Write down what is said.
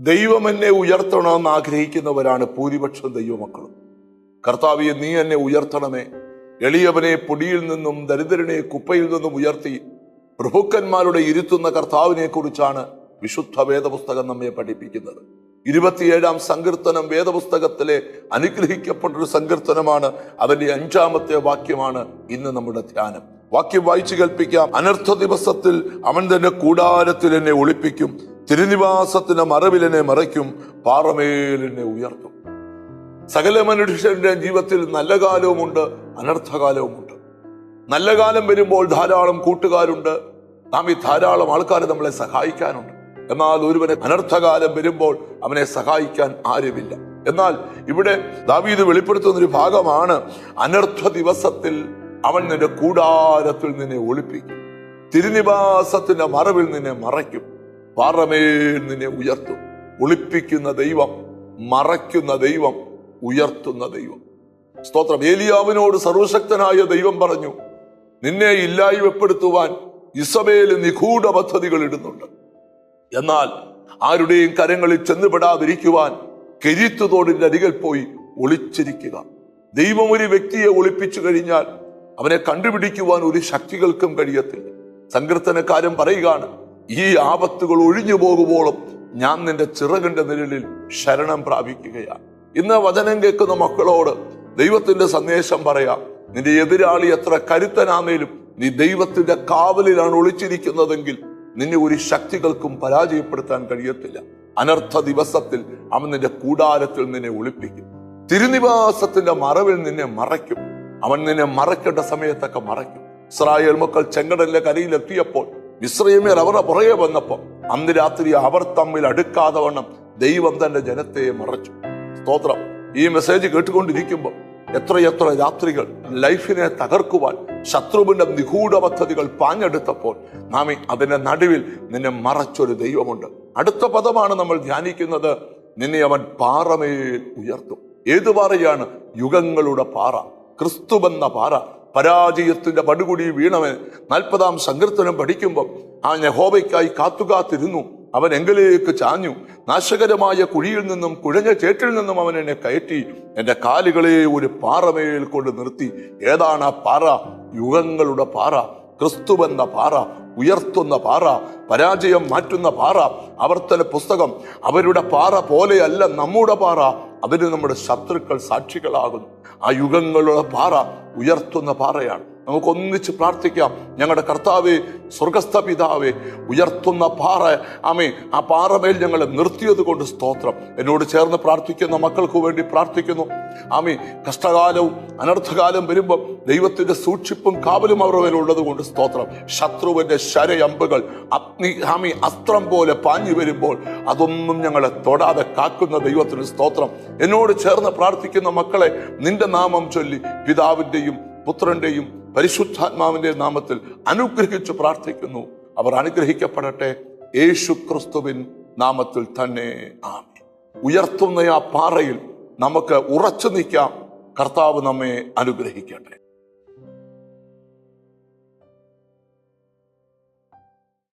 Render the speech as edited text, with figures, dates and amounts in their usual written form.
ദൈവം എന്നെ ഉയർത്തണമെന്ന് ആഗ്രഹിക്കുന്നവരാണ് ഭൂരിപക്ഷം ദൈവമക്കളും. കർത്താവേ, നീ എന്നെ ഉയർത്തണമേ. എളിയവനെ പൊടിയിൽ നിന്നും ദരിദ്രനെ കുപ്പയിൽ നിന്നും ഉയർത്തി പ്രഭുക്കന്മാരുടെ ഇരുത്തുന്ന കർത്താവിനെ കുറിച്ചാണ് വിശുദ്ധ വേദപുസ്തകം നമ്മെ പഠിപ്പിക്കുന്നത്. 27-ാം സങ്കീർത്തനം വേദപുസ്തകത്തിലെ അനുഗ്രഹിക്കപ്പെട്ടൊരു സങ്കീർത്തനമാണ്. അതിന്റെ 5-ാമത്തെ വാക്യമാണ് ഇന്ന് നമ്മുടെ ധ്യാനം. വാക്യം വായിച്ചു കേൾപ്പിക്കാം. അനർത്ഥ ദിവസത്തിൽ അവൻ തന്റെ കൂടാരത്തിൽ എന്നെ ഒളിപ്പിക്കും, തിരുനിവാസത്തിന്റെ മറവിൽ എന്നെ മറയ്ക്കും, പാറമേൽ എന്നെ ഉയർത്തും. സകല മനുഷ്യരുടെ ജീവിതത്തിൽ നല്ല കാലവുമുണ്ട്, അനർത്ഥകാലവുമുണ്ട്. നല്ല കാലം വരുമ്പോൾ ധാരാളം കൂട്ടുകാരുണ്ട്, ധാരാളം ആൾക്കാർ നമ്മളെ സഹായിക്കാനുണ്ട്. എന്നാൽ ഒരുവന് അനർത്ഥകാലം വരുമ്പോൾ അവനെ സഹായിക്കാൻ ആരുമില്ല. എന്നാൽ ഇവിടെ ദാവീദ് വെളിപ്പെടുത്തുന്ന ഒരു ഭാഗമാണ്, അനർത്ഥ ദിവസത്തിൽ അവൻ നിന്റെ കൂടാരത്തിൽ നിന്നെ ഒളിപ്പിക്കും, തിരുനിവാസത്തിന്റെ മറവിൽ നിന്നെ മറയ്ക്കും, പാറമേൽ നിന്നെ ഉയർത്തും. ഒളിപ്പിക്കുന്ന ദൈവം, മറയ്ക്കുന്ന ദൈവം, ഉയർത്തുന്ന ദൈവം. സ്തോത്രം. ഏലിയാവിനോട് സർവശക്തനായ ദൈവം പറഞ്ഞു, നിന്നെ ഇല്ലായ്മപ്പെടുത്തുവാൻ ഇസബേൽ നിഗൂഢ പദ്ധതികൾ ഇടുന്നുണ്ട്. എന്നാൽ ആരുടെയും കരങ്ങളിൽ ചെന്നുപെടാതിരിക്കുവാൻ കെരീത്ത് തോടിന്റെ അരികിൽ പോയി ഒളിച്ചിരിക്കുക. ദൈവം ഒരു വ്യക്തിയെ ഒളിപ്പിച്ചു കഴിഞ്ഞാൽ അവനെ കണ്ടുപിടിക്കുവാൻ ഒരു ശക്തികൾക്കും കഴിയത്തില്ല. സങ്കീർത്തനക്കാരൻ പറയുകയാണ്, ഈ ആപത്തുകൾ ഒഴിഞ്ഞു പോകുമ്പോഴും ഞാൻ നിന്റെ ചിറകിന്റെ നിഴലിൽ ശരണം പ്രാപിക്കുകയാണ്. ഇന്ന് വചനം കേൾക്കുന്ന മക്കളോട് ദൈവത്തിന്റെ സന്ദേശം പറയാം. നിന്റെ എതിരാളി എത്ര കരുത്തനാണേലും നീ ദൈവത്തിന്റെ കാവലിലാണ് ഒളിച്ചിരിക്കുന്നതെങ്കിൽ നിന്നെ ഒരു ശക്തികൾക്കും പരാജയപ്പെടുത്താൻ കഴിയത്തില്ല. അനർത്ഥ ദിവസത്തിൽ അവൻ നിന്റെ കൂടാരത്തിൽ നിന്നെ ഒളിപ്പിക്കും, തിരുനിവാസത്തിന്റെ മറവിൽ നിന്നെ മറയ്ക്കും. അവൻ നിന്നെ മറയ്ക്കേണ്ട സമയത്തൊക്കെ മറയ്ക്കും. ഇസ്രായേൽ മക്കൾ ചെങ്കടലിന്റെ കരയിലെത്തിയപ്പോൾ മിസ്രയീമ്യർ അവരുടെ പുറകെ വന്നപ്പോൾ അന്ന് രാത്രി അവർ തമ്മിൽ അടുക്കാതെ വണ്ണം ദൈവം തന്റെ ജനത്തെ മറച്ചു. സ്തോത്രം. ഈ മെസ്സേജ് കേട്ടുകൊണ്ടിരിക്കുമ്പോൾ എത്രയെത്ര രാത്രികൾ ലൈഫിനെ തകർക്കുവാൻ ശത്രുവിന്റെ നിഗൂഢ പദ്ധതികൾ പാഞ്ഞെടുത്തപ്പോൾ അതിന്റെ നടുവിൽ നിന്നെ മറച്ചൊരു ദൈവമുണ്ട്. അടുത്ത പദമാണ് നമ്മൾ ധ്യാനിക്കുന്നത്, നിന്നെ അവൻ പാറമേൽ ഉയർത്തും. ഏതു പാറയാണ്? യുഗങ്ങളുടെ പാറ, ക്രിസ്തുവെന്ന പാറ. പരാജയത്തിന്റെ പടുകുടി വീണവൻ 40-ാം സങ്കീർത്തനം പഠിക്കുമ്പോൾ ആ യഹോവയ്ക്കായി കാത്തുകാത്തിരുന്നു. അവൻ എങ്കിലേക്ക് ചാഞ്ഞു, നാശകരമായ കുഴിയിൽ നിന്നും കുഴഞ്ഞ ചേറ്റിൽ നിന്നും അവൻ എന്നെ കയറ്റി, എന്റെ കാലുകളെ ഒരു പാറമേൽ കൊണ്ട് നിർത്തി. ഏതാണ് ആ പാറ? യുഗങ്ങളുടെ പാറ, ക്രിസ്തുവെന്ന പാറ, ഉയർത്തുന്ന പാറ, പരാജയം മാറ്റുന്ന പാറ. ആവർത്തന പുസ്തകം, അവരുടെ പാറ പോലെയല്ല നമ്മുടെ പാറ, അതിന് നമ്മുടെ ശത്രുക്കൾ സാക്ഷികളാകുന്നു. ആ യുഗങ്ങളുടെ പാറ ഉയർത്തുന്ന പാറയാണ്. നമുക്കൊന്നിച്ച് പ്രാർത്ഥിക്കാം. ഞങ്ങളുടെ കർത്താവേ, സ്വർഗസ്ഥ പിതാവേ, ഉയർത്തുന്ന പാറ, ആ പാറമേൽ ഞങ്ങളെ നിർത്തിയത് കൊണ്ട് സ്തോത്രം. എന്നോട് ചേർന്ന് പ്രാർത്ഥിക്കുന്ന മക്കൾക്ക് വേണ്ടി പ്രാർത്ഥിക്കുന്നു. കഷ്ടകാലവും അനർത്ഥകാലം വരുമ്പോൾ ദൈവത്തിന്റെ സൂക്ഷിപ്പും കാവലും അവരുടെ മേലുള്ളത് കൊണ്ട് സ്തോത്രം. ശത്രുവിന്റെ ശരയമ്പുകൾ അസ്ത്രം പോലെ പാഞ്ഞു വരുമ്പോൾ അതൊന്നും ഞങ്ങളെ തൊടാതെ കാക്കുന്ന ദൈവത്തിന് സ്തോത്രം. എന്നോട് ചേർന്ന് പ്രാർത്ഥിക്കുന്ന മക്കളെ നിന്റെ നാമം ചൊല്ലി പിതാവിന്റെയും പുത്രന്റെയും പരിശുദ്ധാത്മാവിന്റെ നാമത്തിൽ അനുഗ്രഹിച്ചു പ്രാർത്ഥിക്കുന്നു. അവർ അനുഗ്രഹിക്കപ്പെടട്ടെ യേശു ക്രിസ്തുവിൻ നാമത്തിൽ തന്നെ. ആമേൻ. ഉയർത്തുന്ന ആ പാറയിൽ നമുക്ക് ഉറച്ചു നിൽക്കാം. കർത്താവ് നമ്മെ അനുഗ്രഹിക്കട്ടെ.